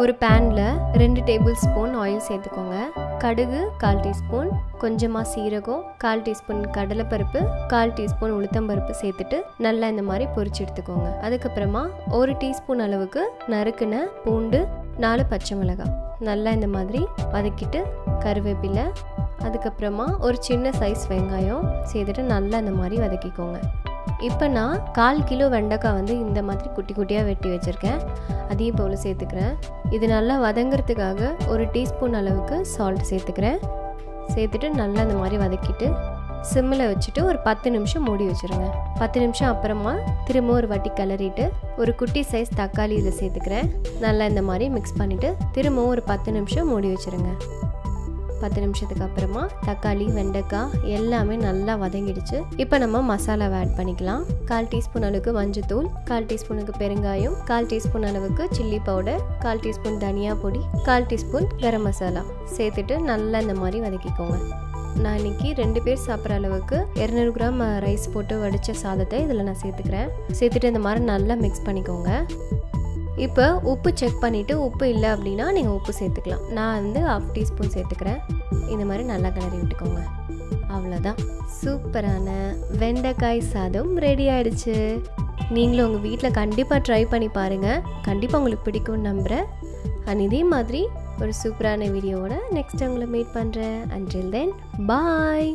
ஒரு பேனில் 2 table spoon oil சேர்த்துக்கோங்க. கடுகு 1/4 டீஸ்பூன், கொஞ்சமாக சீரகம், 1/4 டீஸ்பூன் கடலைப்பருப்பு, 1/4 டீஸ்பூன் உளுத்தம்பருப்பு சேர்த்துட்டு நல்லா இந்த மாதிரி பொரிச்சு எடுத்துக்கோங்க. அதுக்கப்புறமா 1 டீஸ்பூன் அளவுக்கு நறுக்குன பூண்டு, 4 பச்சை மிளகாய் நல்லா இந்த மாதிரி வதக்கிட்டு கருவேப்பிலை, அதுக்கப்புறமா ஒரு சின்ன சைஸ் வெங்காயம் சேர்த்துட்டு நல்லா இந்த மாதிரி வதக்கிக்கோங்க. இப்போ நான் 1/4 கிலோ வெண்டைக்காய் இந்த மாதிரி குட்டி குட்டியாக வெட்டி வச்சுருக்கேன். அதையும் போல் சேர்த்துக்கிறேன். இது நல்லா வதங்கிறதுக்காக 1 டீஸ்பூன் அளவுக்கு சால்ட் சேர்த்துக்கிறேன். சேர்த்துட்டு நல்லா இந்த மாதிரி வதக்கிட்டு சிம்மில் வச்சுட்டு ஒரு 10 நிமிஷம் மூடி வச்சுருங்க. 10 நிமிஷம் அப்புறமா திரும்ப ஒரு வாட்டி கிளறிட்டு ஒரு குட்டி சைஸ் தக்காளி இதில் சேர்த்துக்கிறேன். நல்லா இந்த மாதிரி மிக்ஸ் பண்ணிவிட்டு திரும்பவும் ஒரு 10 நிமிஷம் மூடி வச்சுருங்க. 10 நிமிஷத்துக்கு அப்புறமா தக்காளி, வெண்டைக்காய் எல்லாமே நல்லா வதங்கிடுச்சு. இப்போ நம்ம மசாலாவை ஆட் பண்ணிக்கலாம். 1/4 டீஸ்பூன் அளவுக்கு மஞ்சத்தூள், 1/4 டீஸ்பூனுக்கு பெருங்காயம், 1/4 டீஸ்பூன் அளவுக்கு சில்லி பவுடர், 1/4 டீஸ்பூன் தனியா பொடி, 1/4 டீஸ்பூன் கரம் மசாலா சேர்த்துட்டு நல்லா இந்த மாதிரி வதக்கிக்கோங்க. நான் இன்றைக்கி 2 பேர் சாப்பிட்ற அளவுக்கு 200 கிராம் ரைஸ் போட்டு வடித்த சாதத்தை இதில் நான் சேர்த்துக்கிறேன். சேர்த்துட்டு இந்த மாதிரி நல்லா மிக்ஸ் பண்ணிக்கோங்க. இப்போ உப்பு செக் பண்ணிவிட்டு உப்பு இல்லை அப்படின்னா நீங்கள் உப்பு சேர்த்துக்கலாம். நான் 1/2 டீஸ்பூன் சேர்த்துக்கிறேன். இந்த மாதிரி நல்லா கிளறி விட்டுக்கோங்க. அவ்வளோதான், சூப்பரான வெண்டைக்காய் சாதம் ரெடி ஆகிடுச்சு. நீங்களும் உங்கள் வீட்டில் கண்டிப்பாக ட்ரை பண்ணி பாருங்கள். கண்டிப்பாக உங்களுக்கு பிடிக்கும்னு நம்புகிறேன். அண்ட் இதே மாதிரி ஒரு சூப்பரான வீடியோவோட நெக்ஸ்ட் உங்களை மீட் பண்ணுறேன். அன்டில் தென் பாய்.